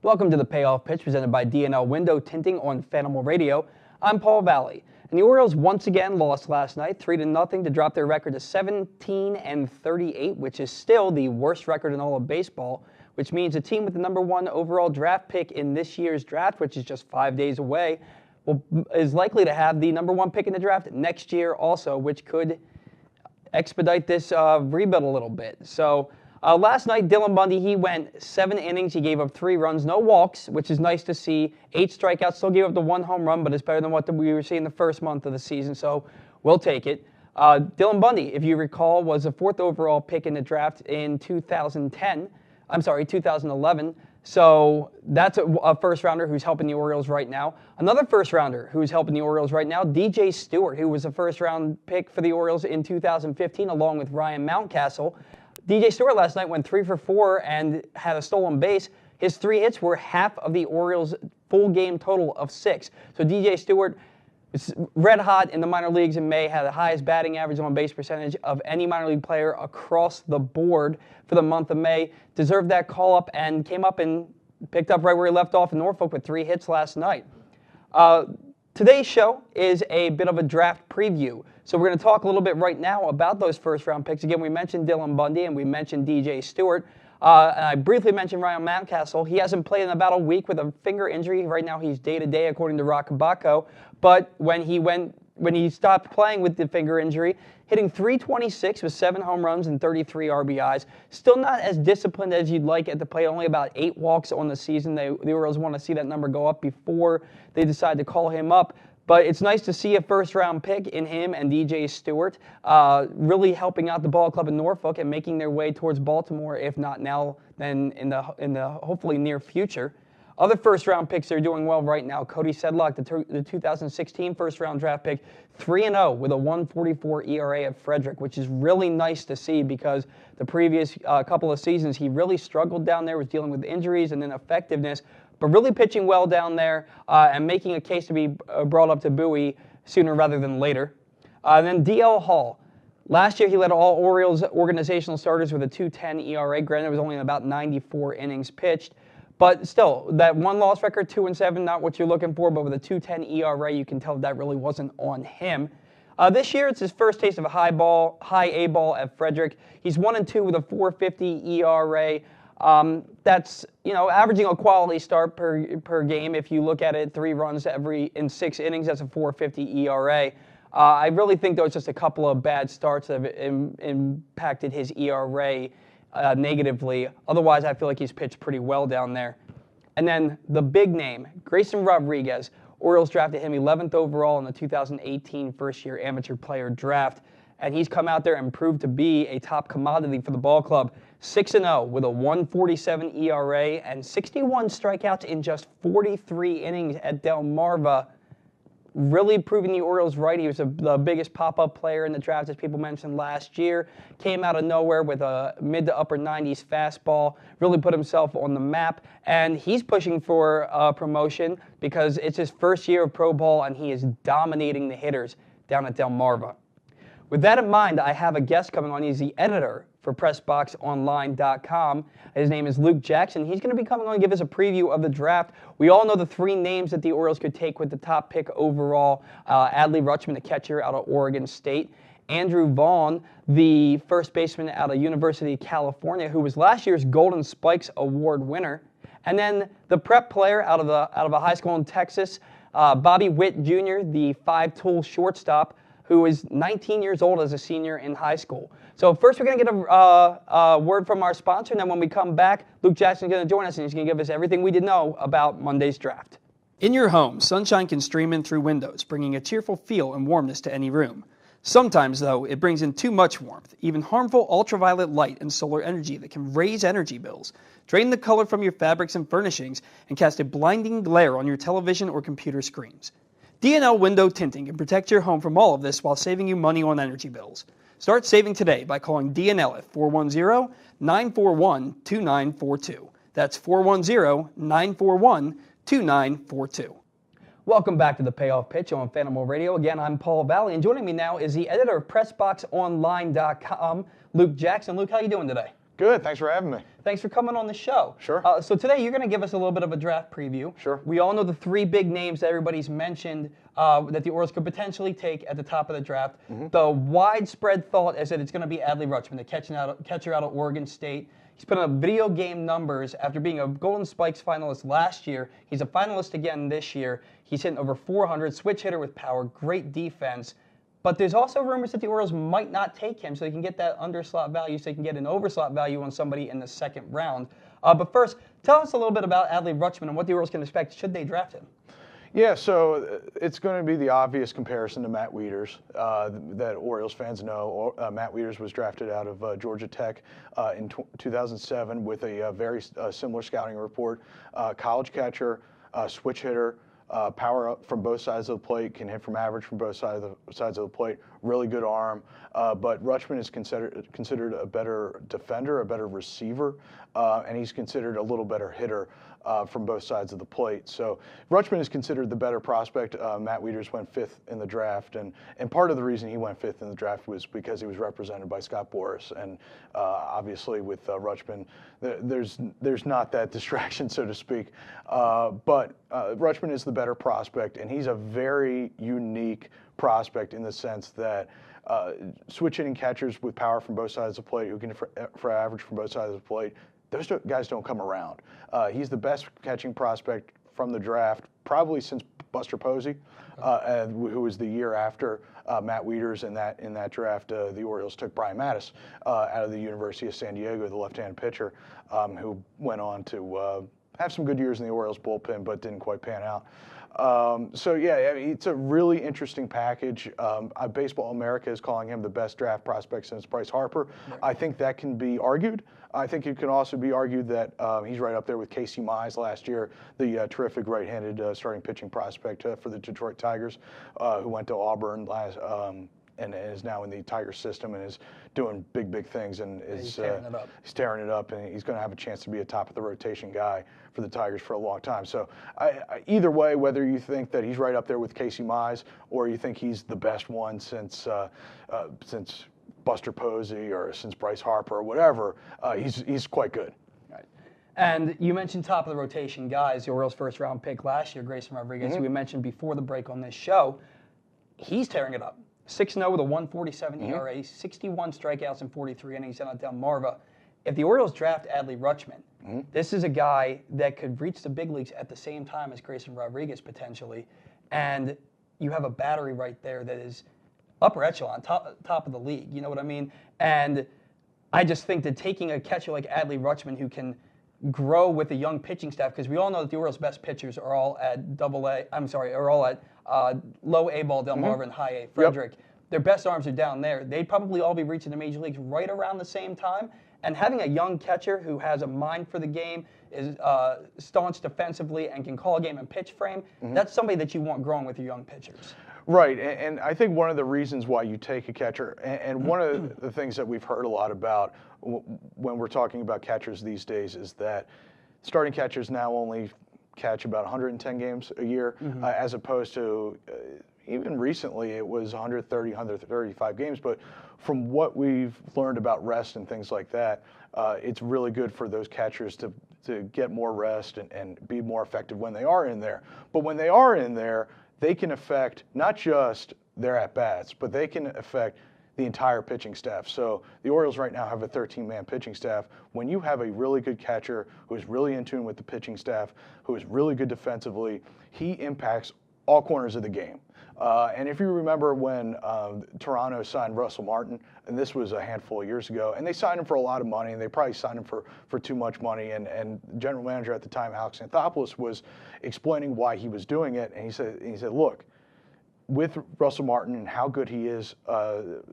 Welcome to the Payoff pitch presented by D&L Window Tinting on Phantom Radio. I'm Paul Valley. And the Orioles once again lost last night 3-0 to drop their record to 17-38, which is still the worst record in all of baseball, which means the team with the number one overall draft pick in this year's draft, which is just 5 days away, is likely to have the number one pick in the draft next year also, which could expedite this rebuild a little bit. So last night, Dylan Bundy, he went 7 innings. He gave up 3 runs, no walks, which is nice to see. 8 strikeouts, still gave up the 1 home run, but it's better than what we were seeing the first month of the season, so we'll take it. Dylan Bundy, if you recall, was the 4th overall pick in the draft in 2011. So that's a first-rounder who's helping the Orioles right now. Another first-rounder who's helping the Orioles right now, DJ Stewart, who was a first-round pick for the Orioles in 2015, along with Ryan Mountcastle. DJ Stewart last night went 3 for 4 and had a stolen base. His 3 hits were half of the Orioles' full game total of 6. So DJ Stewart was red hot in the minor leagues in May, had the highest batting average on base percentage of any minor league player across the board for the month of May. Deserved that call up and came up and picked up right where he left off in Norfolk with 3 hits last night. Today's show is a bit of a draft preview. So we're going to talk a little bit right now about those first-round picks. Again, we mentioned Dylan Bundy and we mentioned DJ Stewart. And I briefly mentioned Ryan Mountcastle. He hasn't played in about a week with a finger injury. Right now he's day-to-day, according to Rock Kabako. But when he stopped playing with the finger injury, hitting .326 with 7 home runs and 33 RBIs. Still not as disciplined as you'd like at the plate. Only about 8 walks on the season. The Orioles want to see that number go up before they decide to call him up. But it's nice to see a first-round pick in him and DJ Stewart, really helping out the ball club in Norfolk and making their way towards Baltimore, if not now, then in the hopefully near future. Other first-round picks that are doing well right now, Cody Sedlock, the 2016 first-round draft pick, 3-0 with a 1.44 ERA at Frederick, which is really nice to see because the previous couple of seasons he really struggled down there, was dealing with injuries and ineffectiveness, but really pitching well down there and making a case to be brought up to Bowie sooner rather than later. And then D.L. Hall. Last year, he led all Orioles organizational starters with a 2.10 ERA. Granted, it was only about 94 innings pitched. But still, that one-loss record, 2-7, not what you're looking for, but with a 2.10 ERA, you can tell that really wasn't on him. This year, it's his first taste of a high A ball at Frederick. He's 1-2 with a 4.50 ERA. That's, averaging a quality start per game. If you look at it, 3 runs in 6 innings, that's a 4.50 ERA. I really think there was just a couple of bad starts that have impacted his ERA negatively. Otherwise, I feel like he's pitched pretty well down there. And then the big name, Greyson Rodriguez. Orioles drafted him 11th overall in the 2018 first-year amateur player draft. And he's come out there and proved to be a top commodity for the ball club. 6-0 with a 1.47 ERA and 61 strikeouts in just 43 innings at Delmarva. Really proving the Orioles right. He was the biggest pop-up player in the draft, as people mentioned last year. Came out of nowhere with a mid to upper 90s fastball. Really put himself on the map. And he's pushing for promotion because it's his first year of pro ball and he is dominating the hitters down at Delmarva. With that in mind, I have a guest coming on. He's the editor for PressBoxOnline.com. His name is Luke Jackson. He's going to be coming on and give us a preview of the draft. We all know the 3 names that the Orioles could take with the top pick overall. Adley Rutschman, the catcher out of Oregon State. Andrew Vaughn, the first baseman out of University of California, who was last year's Golden Spikes Award winner. And then the prep player out of a high school in Texas, Bobby Witt Jr., the 5-tool shortstop, who is 19 years old as a senior in high school. So first we're going to get a word from our sponsor, and then when we come back, Luke Jackson is going to join us, and he's going to give us everything we didn't know about Monday's draft. In your home, sunshine can stream in through windows, bringing a cheerful feel and warmness to any room. Sometimes, though, it brings in too much warmth, even harmful ultraviolet light and solar energy that can raise energy bills, drain the color from your fabrics and furnishings, and cast a blinding glare on your television or computer screens. D&L Window Tinting can protect your home from all of this while saving you money on energy bills. Start saving today by calling D&L at 410-941-2942. That's 410-941-2942. Welcome back to the Payoff Pitch on Phantom Radio. Again, I'm Paul Valley, and joining me now is the editor of PressBoxOnline.com, Luke Jackson. Luke, how are you doing today? Good. Thanks for having me. Thanks for coming on the show. Sure. So today you're going to give us a little bit of a draft preview. Sure. We all know the three big names that everybody's mentioned that the Orioles could potentially take at the top of the draft. The widespread thought is that it's going to be Adley Rutschman, the catcher out of Oregon State. He's put up video game numbers after being a Golden Spikes finalist last year. He's a finalist again this year. He's hitting over 400, switch hitter with power, great defense. But there's also rumors that the Orioles might not take him so they can get that underslot value, so they can get an overslot value on somebody in the second round. But first, tell us a little bit about Adley Rutschman and what the Orioles can expect should they draft him. Yeah, so it's going to be the obvious comparison to Matt Wieters that Orioles fans know. Matt Wieters was drafted out of Georgia Tech in 2007 with a very similar scouting report. College catcher, switch hitter, power up from both sides of the plate, can hit from average from both sides of the plate, really good arm. But Rutschman is considered a better defender, a better receiver, and he's considered a little better hitter from both sides of the plate. So Rutschman is considered the better prospect. Matt Wieters went 5th in the draft, and part of the reason he went 5th in the draft was because he was represented by Scott Boras. And obviously with Rutschman, there's not that distraction, so to speak. But Rutschman is the better prospect, and he's a very unique prospect in the sense that switch hitting catchers with power from both sides of the plate, who can for average from both sides of the plate, those guys don't come around. He's the best catching prospect from the draft, probably since Buster Posey, who was the year after Matt Wieters. In that draft, the Orioles took Brian Mattis out of the University of San Diego, the left-handed pitcher, who went on to have some good years in the Orioles bullpen, but didn't quite pan out. So yeah, I mean, it's a really interesting package. Baseball America is calling him the best draft prospect since Bryce Harper. Right. I think that can be argued. I think it can also be argued that he's right up there with Casey Mize last year, the terrific right-handed starting pitching prospect for the Detroit Tigers, who went to Auburn and is now in the Tigers system and is doing big things and is he's tearing it up, and he's going to have a chance to be a top of the rotation guy for the Tigers for a long time. So either way, whether you think that he's right up there with Casey Mize or you think he's the best one since Buster Posey or since Bryce Harper or whatever, he's quite good. Right. And you mentioned top of the rotation guys. The Orioles' first round pick last year, Greyson Rodriguez, who we mentioned before the break on this show, he's tearing it up. 6-0 with a 1.47 ERA, 61 strikeouts in 43 innings out of Delmarva. If the Orioles draft Adley Rutschman, this is a guy that could reach the big leagues at the same time as Greyson Rodriguez potentially, and you have a battery right there that is upper echelon, top of the league. You know what I mean? And I just think that taking a catcher like Adley Rutschman, who can grow with a young pitching staff, because we all know that the Orioles' best pitchers are all at low A ball Delmarva and high A Frederick. Yep. Their best arms are down there. They'd probably all be reaching the major leagues right around the same time. And having a young catcher who has a mind for the game, is staunch defensively, and can call a game and pitch frame, that's somebody that you want growing with your young pitchers. Right, and I think one of the reasons why you take a catcher, and one of the things that we've heard a lot about when we're talking about catchers these days is that starting catchers now only catch about 110 games a year, as opposed to even recently it was 130, 135 games. But from what we've learned about rest and things like that, it's really good for those catchers to get more rest and be more effective when they are in there. But when they are in there, they can affect not just their at-bats, but they can affect the entire pitching staff. So the Orioles right now have a 13-man pitching staff. When you have a really good catcher who is really in tune with the pitching staff, who is really good defensively, he impacts all corners of the game. And if you remember when Toronto signed Russell Martin, and this was a handful of years ago, and they signed him for a lot of money, and they probably signed him for too much money, and general manager at the time, Alex Anthopoulos, was explaining why he was doing it, and he said, look, with Russell Martin and how good he is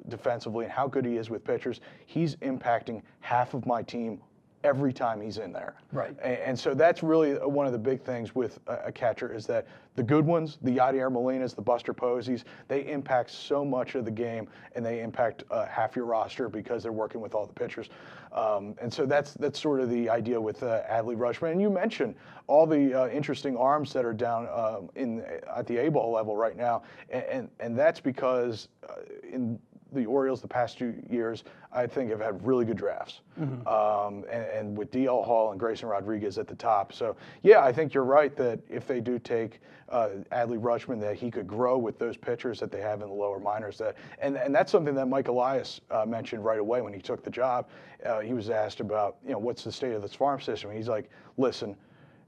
defensively and how good he is with pitchers, he's impacting half of my team every time he's in there. Right. And so that's really one of the big things with a catcher is that the good ones, the Yadier Molinas, the Buster Poseys, they impact so much of the game, and they impact half your roster because they're working with all the pitchers. And so that's sort of the idea with Adley Rutschman. And you mentioned all the interesting arms that are down at the A-ball level right now, and that's because in the Orioles the past 2 years, I think, have had really good drafts. And with D.L. Hall and Greyson Rodriguez at the top. So, yeah, I think you're right that if they do take Adley Rutschman, that he could grow with those pitchers that they have in the lower minors. And that's something that Mike Elias mentioned right away when he took the job. He was asked about, what's the state of this farm system? And he's like, listen,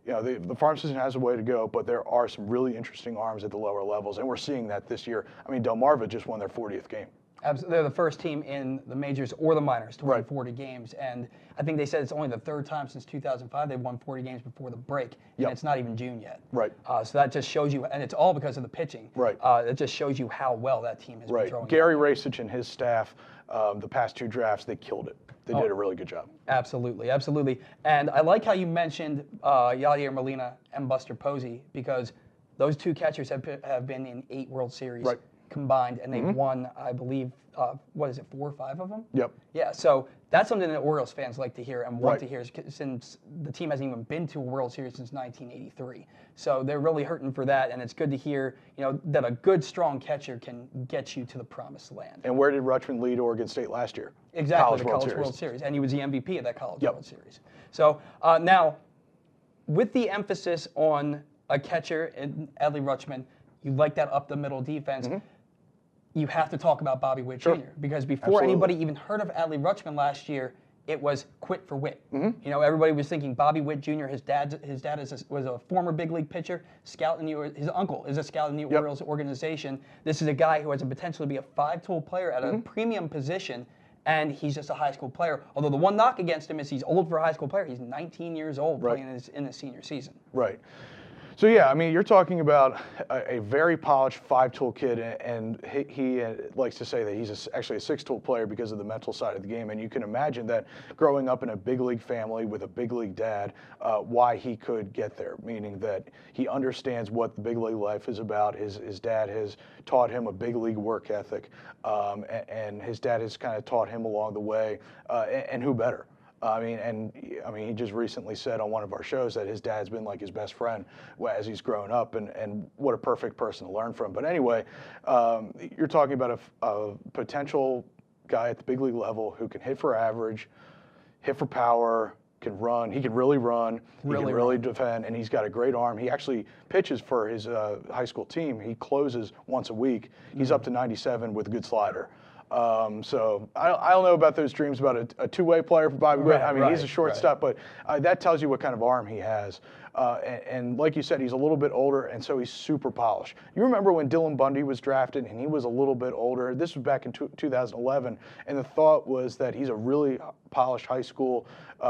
the farm system has a way to go, but there are some really interesting arms at the lower levels, and we're seeing that this year. I mean, Delmarva just won their 40th game. Absolutely. They're the first team in the majors or the minors to win 40 games, and I think they said it's only the third time since 2005 they've won 40 games before the break, and it's not even June yet. Right. So that just shows you, and it's all because of the pitching. Right. It just shows you how well that team has been throwing. Gary Racich and his staff, the past 2 drafts, they killed it. They did a really good job. Absolutely, absolutely. And I like how you mentioned Yadier Molina and Buster Posey, because those 2 catchers have been in 8 World Series combined, and they've won, I believe, 4 or 5 of them? Yep. Yeah, so that's something that Orioles fans like to hear and want to hear, since the team hasn't even been to a World Series since 1983. So they're really hurting for that, and it's good to hear, that a good, strong catcher can get you to the promised land. And where did Rutschman lead Oregon State last year? Exactly, the College World Series. And he was the MVP of that College World Series. So now, with the emphasis on a catcher, Adley Rutschman, you like that up-the-middle defense. You have to talk about Bobby Witt Jr. Because before anybody even heard of Adley Rutschman last year, it was quit for Witt. Everybody was thinking Bobby Witt Jr. His dad was a former big league pitcher, scout in his uncle is a scout in the Orioles organization. This is a guy who has a potential to be a 5-tool player at a premium position, and he's just a high school player. Although the one knock against him is he's old for a high school player. He's 19 years old playing in his senior season. Right. So, yeah, I mean, you're talking about a very polished 5-tool kid, and he likes to say that he's actually a 6-tool player because of the mental side of the game. And you can imagine that growing up in a big league family with a big league dad, why he could get there, meaning that he understands what the big league life is about. His dad has taught him a big league work ethic, and his dad has kind of taught him along the way, and who better? I mean, he just recently said on one of our shows that his dad's been like his best friend as he's grown up, and what a perfect person to learn from. But anyway, you're talking about a potential guy at the big league level who can hit for average, hit for power, can run. He can really run. He can really defend, and he's got a great arm. He actually pitches for his high school team. He closes once a week. He's up to 97 with a good slider. So I don't know about those dreams about a 2-way player for Bobby Witt. I mean, he's a shortstop, but that tells you what kind of arm he has. And like you said, he's a little bit older, and so he's super polished. You remember when Dylan Bundy was drafted, and he was a little bit older. This was back in 2011, and the thought was that he's a really polished high school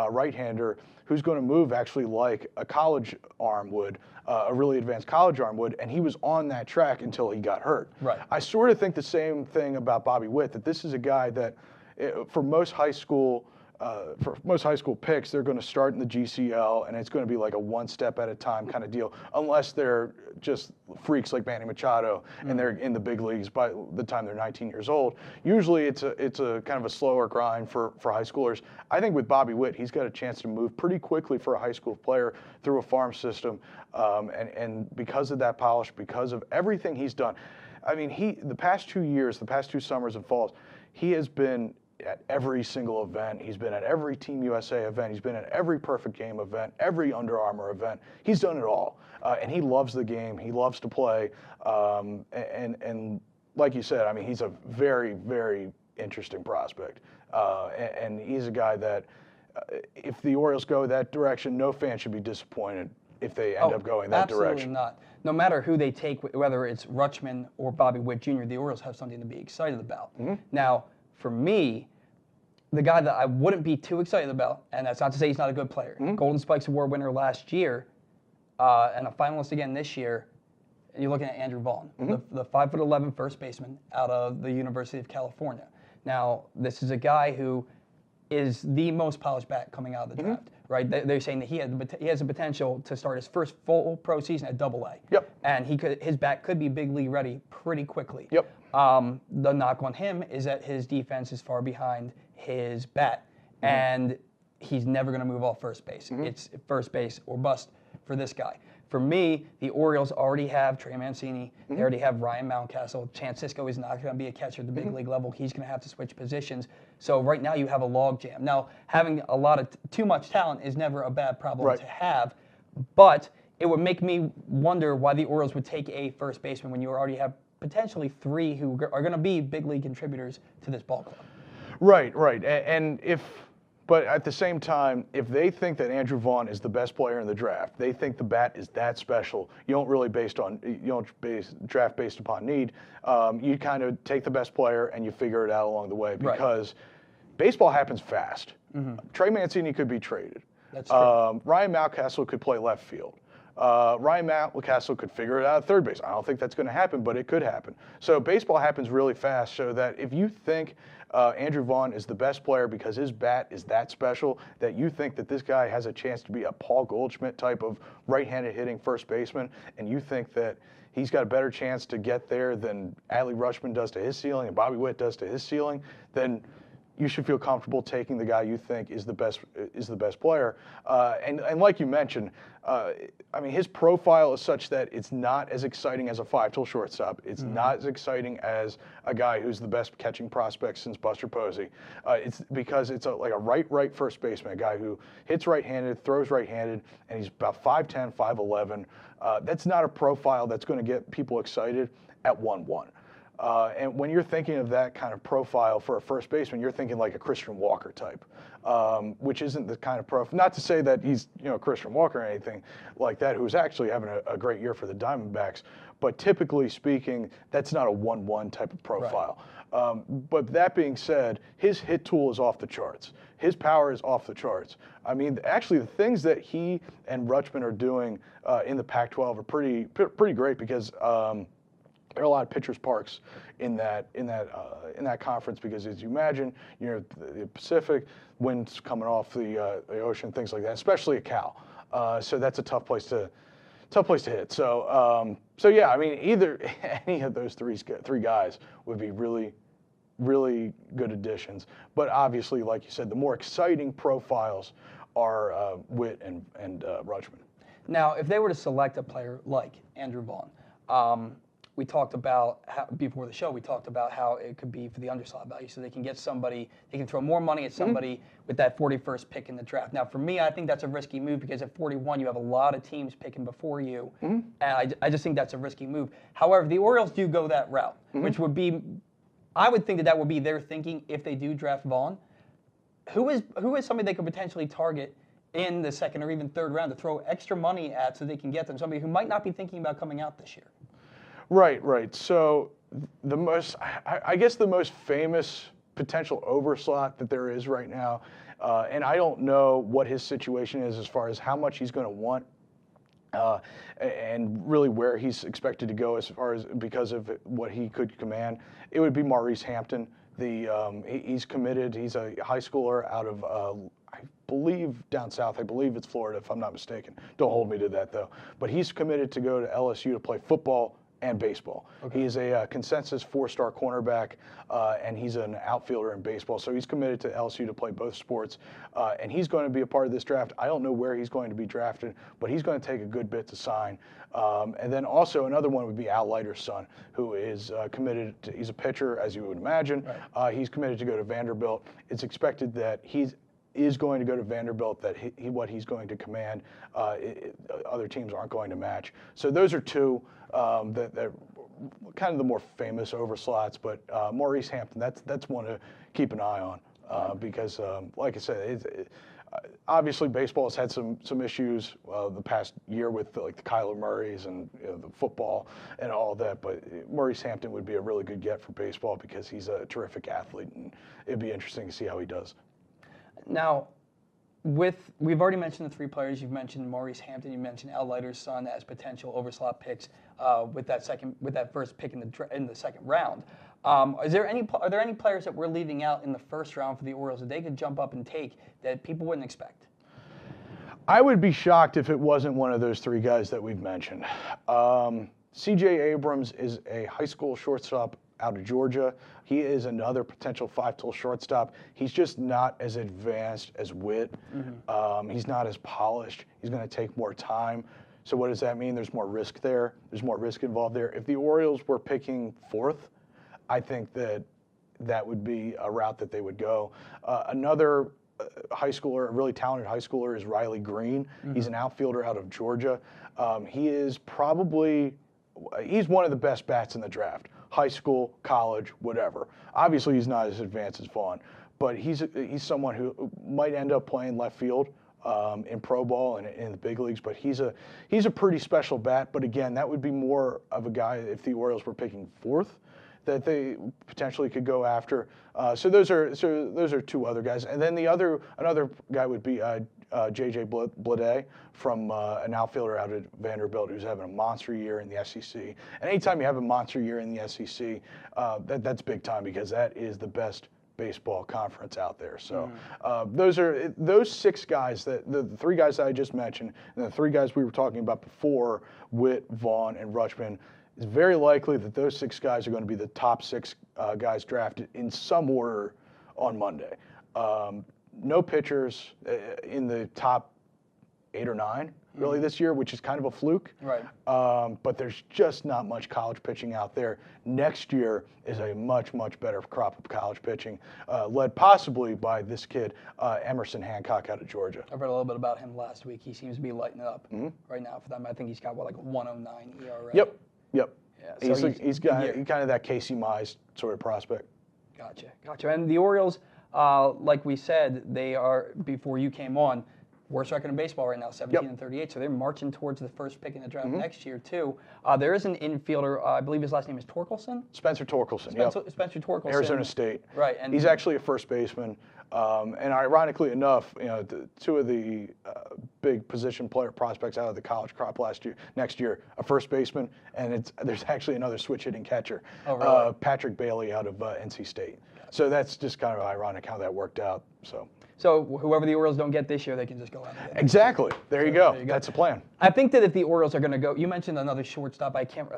right-hander who's going to move actually like a college arm would, a really advanced college arm would, and he was on that track until he got hurt. Right. I sort of think the same thing about Bobby Witt, that this is a guy that for most high school picks, they're going to start in the GCL, and it's going to be like a one step at a time kind of deal, unless they're just freaks like Manny Machado and they're in the big leagues by the time they're 19 years old. Usually it's a kind of a slower grind for high schoolers. I think with Bobby Witt, he's got a chance to move pretty quickly for a high school player through a farm system, and because of that polish, because of everything he's done. I mean, the past 2 years, the past 2 summers and falls, he has been at every single event. He's been at every Team USA event. He's been at every Perfect Game event, every Under Armour event. He's done it all, and he loves the game. He loves to play, and like you said, I mean, he's a very, very interesting prospect, and he's a guy that if the Orioles go that direction, no fan should be disappointed if they end up going that direction. Absolutely not. No matter who they take, whether it's Rutschman or Bobby Witt Jr., the Orioles have something to be excited about. Now, for me, the guy that I wouldn't be too excited about, and that's not to say he's not a good player, Golden Spikes Award winner last year, and a finalist again this year, you're looking at Andrew Vaughn, the 5'11" first baseman out of the University of California. Now, this is a guy who is the most polished bat coming out of the draft, right? They're saying that he has the potential to start his first full pro season at AA. Yep. And his bat could be big league ready pretty quickly. Yep. The knock on him is that his defense is far behind his bat, and he's never going to move off first base. It's first base or bust for this guy. For me, the Orioles already have Trey Mancini. They already have Ryan Mountcastle. Chance Sisco is not going to be a catcher at the big league level. He's going to have to switch positions. So right now you have a logjam. Now, having a lot of too much talent is never a bad problem to have, but it would make me wonder why the Orioles would take a first baseman when you already have potentially 3 who are going to be big league contributors to this ball club. Right. But at the same time, if they think that Andrew Vaughn is the best player in the draft, they think the bat is that special. You don't really draft based upon need. You kind of take the best player and you figure it out along the way because baseball happens fast. Trey Mancini could be traded. That's true. Ryan Mountcastle could play left field. Ryan Mountcastle could figure it out at third base. I don't think that's going to happen, but it could happen. So baseball happens really fast, so that if you think Andrew Vaughn is the best player because his bat is that special, that you think that this guy has a chance to be a Paul Goldschmidt type of right-handed hitting first baseman, and you think that he's got a better chance to get there than Adley Rutschman does to his ceiling and Bobby Witt does to his ceiling, then you should feel comfortable taking the guy you think is the best player. And like you mentioned, I mean, his profile is such that it's not as exciting as a 5-tool shortstop. It's not as exciting as a guy who's the best catching prospect since Buster Posey. It's because it's like a right first baseman, a guy who hits right-handed, throws right-handed, and he's about 5'10", 5'11". That's not a profile that's going to get people excited at 1-1. And when you're thinking of that kind of profile for a first baseman, you're thinking like a Christian Walker type, which isn't the kind of profile. Not to say that he's Christian Walker or anything like that, who's actually having a great year for the Diamondbacks. But typically speaking, that's not a 1-1 type of profile. Right. But that being said, his hit tool is off the charts. His power is off the charts. I mean, actually, the things that he and Rutschman are doing in the Pac-12 are pretty great because. There are a lot of pitchers' parks in that conference because, as you imagine, the Pacific, winds coming off the ocean, things like that, especially at Cal. So that's a tough place to hit. So yeah, I mean, either any of those three guys would be really, really good additions. But obviously, like you said, the more exciting profiles are Witt and Rutschman. Now, if they were to select a player like Andrew Vaughn. We talked about, before the show, we talked about how it could be for the underslot value. So they can get somebody, they can throw more money at somebody with that 41st pick in the draft. Now, for me, I think that's a risky move because at 41, you have a lot of teams picking before you. And I just think that's a risky move. However, the Orioles do go that route, which would be, I would think that would be their thinking if they do draft Vaughan. Who is somebody they could potentially target in the second or even third round to throw extra money at so they can get them? Somebody who might not be thinking about coming out this year. Right. So I guess the most famous potential overslot that there is right now, and I don't know what his situation is as far as how much he's going to want, and really where he's expected to go as far as because of what he could command. It would be Maurice Hampton. He's committed. He's a high schooler out of I believe down south. I believe it's Florida, if I'm not mistaken. Don't hold me to that though. But he's committed to go to LSU to play football and baseball. Okay. He's a consensus 4-star cornerback, and he's an outfielder in baseball. So he's committed to LSU to play both sports, and he's going to be a part of this draft. I don't know where he's going to be drafted, but he's going to take a good bit to sign. And then also another one would be Al Leiter's son, who is committed to, he's a pitcher, as you would imagine. Right. He's committed to go to Vanderbilt. It's expected that he's going to go to Vanderbilt, that what he's going to command, other teams aren't going to match. So those are two that are kind of the more famous overslots. But Maurice Hampton, that's one to keep an eye on because, like I said, obviously baseball has had some issues the past year with like the Kyler Murrays and the football and all that. But Maurice Hampton would be a really good get for baseball because he's a terrific athlete, and it'd be interesting to see how he does. Now, we've already mentioned the 3 players. You've mentioned Maurice Hampton. You mentioned Al Leiter's son as potential overslot picks with that first pick in the second round. Are there any players that we're leaving out in the first round for the Orioles that they could jump up and take that people wouldn't expect? I would be shocked if it wasn't one of those 3 guys that we've mentioned. C.J. Abrams is a high school shortstop out of Georgia. He is another potential 5-tool shortstop. He's just not as advanced as Witt. He's not as polished. He's going to take more time So what does that mean? There's more risk there. There's more risk involved there. If the Orioles were picking 4th, I think that would be a route that they would go. Another high schooler, a really talented high schooler, is Riley Greene. He's an outfielder out of Georgia. He's one of the best bats in the draft. High school, college, whatever. Obviously, he's not as advanced as Vaughan, but he's someone who might end up playing left field in pro ball and in the big leagues. But he's a pretty special bat. But again, that would be more of a guy if the Orioles were picking 4th that they potentially could go after. So those are 2 other guys, and then another guy would be J.J. Bleday from an outfielder out at Vanderbilt who's having a monster year in the SEC. And anytime you have a monster year in the SEC, that's big time because that is the best baseball conference out there. So those 6 guys, the 3 guys that I just mentioned, and the 3 guys we were talking about before, Witt, Vaughn, and Rutschman. It's very likely that those 6 guys are going to be the top 6 guys drafted in some order on Monday. No pitchers in the top 8 or 9 really this year, which is kind of a fluke. Right. But there's just not much college pitching out there. Next year is a much, much better crop of college pitching, led possibly by this kid, Emerson Hancock out of Georgia. I read a little bit about him last week. He seems to be lighting it up right now for them. I think he's got, like a 109 ERA. Yep. Yeah, so he's kind of that Casey Mize sort of prospect. Gotcha. And the Orioles, like we said, they are, before you came on, worst record in baseball right now, 17-38. So they're marching towards the first pick in the draft next year too. There is an infielder, I believe his last name is Torkelson. Spencer Torkelson. Spencer Torkelson. Arizona State. Right. And he's actually a first baseman. And ironically enough, 2 of the big position player prospects out of the college crop next year, a first baseman, and there's actually another switch hitting catcher, Patrick Bailey out of NC State. So that's just kind of ironic how that worked out. So whoever the Orioles don't get this year, they can just go out and get. Exactly. There you go. That's the plan. I think that if the Orioles are going to go, you mentioned another shortstop. I can't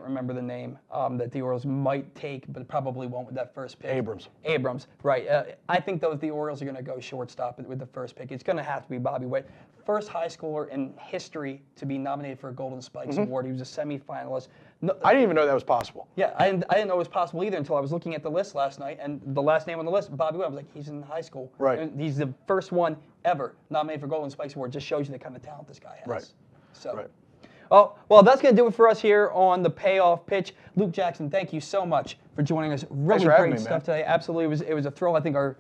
remember the name that the Orioles might take, but probably won't with that first pick. Abrams. Right. I think though if the Orioles are going to go shortstop with the first pick, it's going to have to be Bobby Witt. First high schooler in history to be nominated for a Golden Spikes Award. He was a semifinalist. No, I didn't even know that was possible. Yeah, I didn't know it was possible either until I was looking at the list last night, and the last name on the list, Bobby Witt. I was like, he's in high school. Right. And he's the first one ever nominated for Golden Spikes Award. Just shows you the kind of talent this guy has. Right. So. Right. Well, that's going to do it for us here on the Payoff Pitch. Luke Jackson, thank you so much for joining us. Really great stuff today. Absolutely, it was a thrill. I think our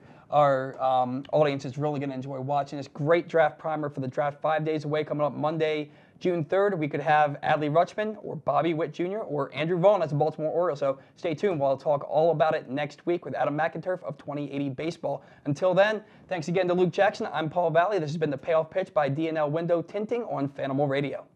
audience is really going to enjoy watching this. Great draft primer for the draft 5 days away, coming up Monday, June 3rd. We could have Adley Rutschman or Bobby Witt Jr. or Andrew Vaughn as a Baltimore Orioles. So stay tuned. We'll talk all about it next week with Adam McInturf of 2080 Baseball. Until then, thanks again to Luke Jackson. I'm Paul Valley. This has been the Payoff Pitch by D&L Window Tinting on Fanimal Radio.